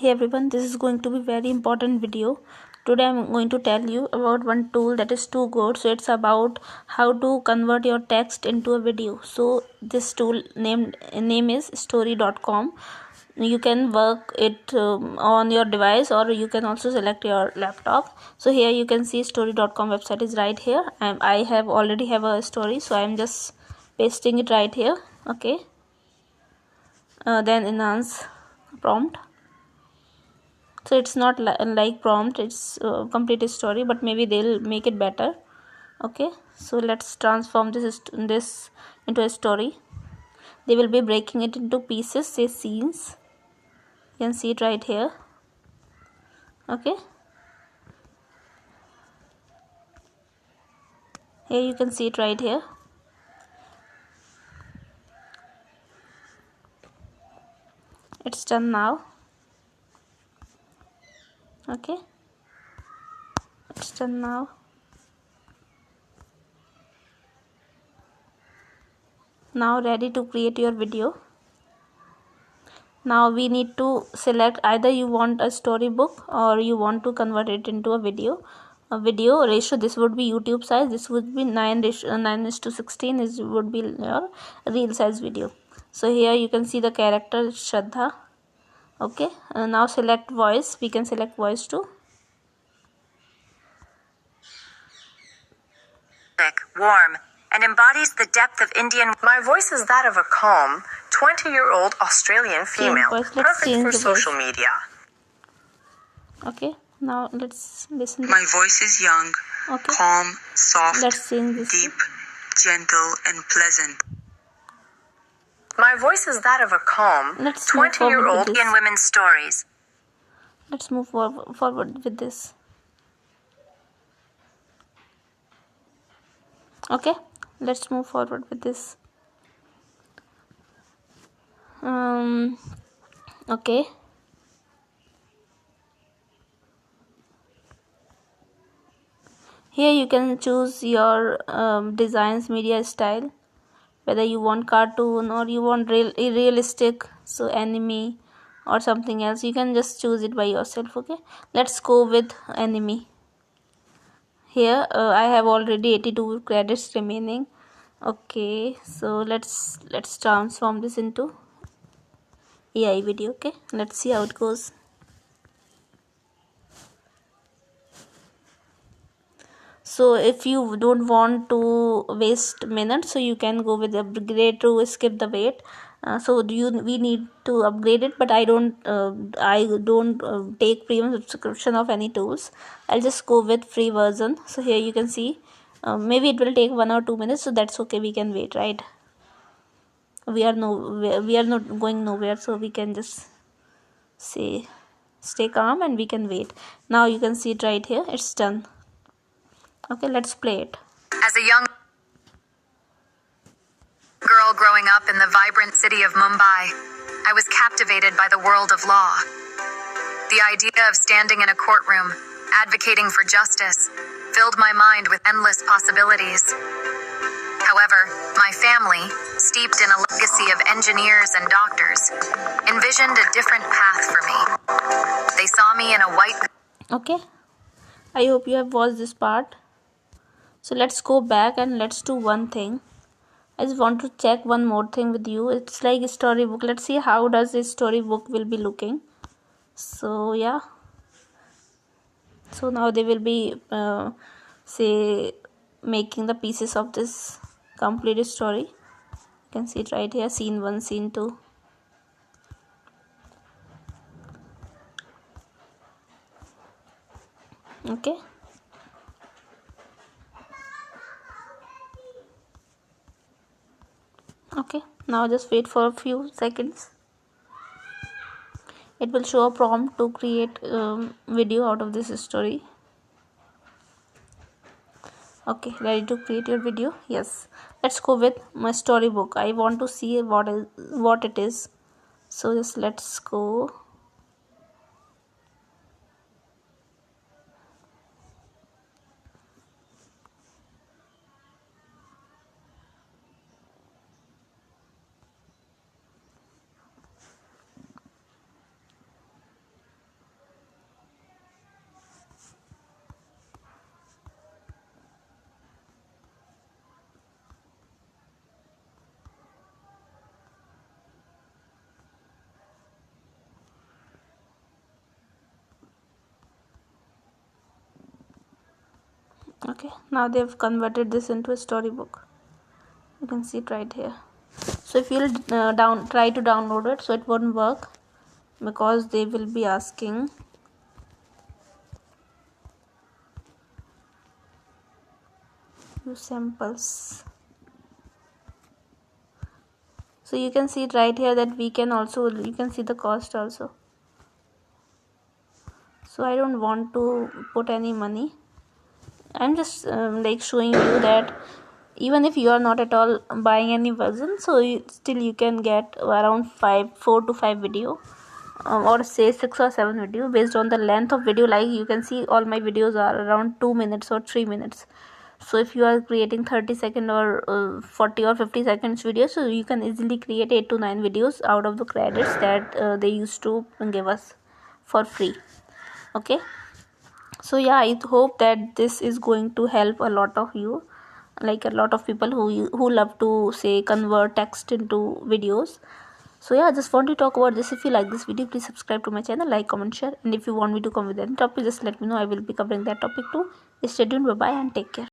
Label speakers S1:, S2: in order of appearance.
S1: Hey everyone, this is going to be very important video. Today I'm going to tell you about one tool that is too good. So it's about how to convert your text into a video. So this tool name is story.com. You can work it on your device, or you can also select your laptop. So here you can see story.com website is right here. I have already have a story, so I'm just pasting it right here. Okay. Then enhance prompt. So it's not like prompt, it's complete story, but maybe they'll make it better. Okay, so let's transform this into a story. They will be breaking it into pieces, say scenes. You can see it right here. Okay, here you can see it right here. It's done now. Okay, it's done now. Now ready to create your video. Now we need to select either you want a storybook or you want to convert it into a video. A video ratio, this would be YouTube size, this would be 9:16 is would be your real size video. So here you can see the character Shraddha. Okay, now select voice. We can select voice too.
S2: Warm and embodies the depth of Indian. My voice is that of a calm 20-year-old Australian female, perfect for social media.
S1: Okay, now let's listen.
S3: My voice is young, calm, soft, deep, gentle, and pleasant.
S2: My voice is that of a calm 20-year-old in women's stories.
S1: Let's move forward with this. Okay, let's move forward with this. Okay. Here you can choose your designs, media style, whether you want cartoon or you want realistic, so anime or something else. You can just choose it by yourself. Okay, let's go with anime. Here I have already 82 credits remaining. Okay, so let's transform this into AI video. Okay, let's see how it goes. So if you don't want to waste minutes, so you can go with upgrade to skip the wait. We need to upgrade it, but I don't take premium subscription of any tools. I'll just go with free version. So here you can see maybe it will take 1 or 2 minutes, so that's okay, we can wait, right? We are not going nowhere, so we can just stay calm and we can wait. Now you can see it right here, it's done. Okay, let's play it.
S2: As a young girl growing up in the vibrant city of Mumbai, I was captivated by the world of law. The idea of standing in a courtroom, advocating for justice, filled my mind with endless possibilities. However, my family, steeped in a legacy of engineers and doctors, envisioned a different path for me. They saw me in a white...
S1: Okay, I hope you have watched this part. So let's go back and let's do one thing. I just want to check one more thing with you. It's like a storybook. Let's see how does this storybook will be looking. So yeah. So now they will be making the pieces of this complete story. You can see it right here. Scene 1, scene 2. Okay. Okay, now just wait for a few seconds. It will show a prompt to create video out of this story. Okay, ready to create your video? Yes, let's go with my storybook. I want to see what it is. So just let's go. Okay, now they've converted this into a storybook. You can see it right here. So if you'll try to download it, so it won't work because they will be asking you samples. So you can see it right here that we can also, you can see the cost also. So I don't want to put any money. I'm just like showing you that even if you are not at all buying any version, so still you can get around 4 to 5 video, or say 6 or 7 video based on the length of video. Like you can see all my videos are around 2 minutes or 3 minutes. So if you are creating 30-second or 40 or 50 seconds videos, so you can easily create 8 to 9 videos out of the credits that they used to give us for free. Okay, so yeah, I hope that this is going to help a lot of you, like a lot of people who love to say convert text into videos. So yeah, I just want to talk about this. If you like this video, please subscribe to my channel, like, comment, share, and if you want me to come with any topic, just let me know. I will be covering that topic too. Stay tuned. Bye bye and take care.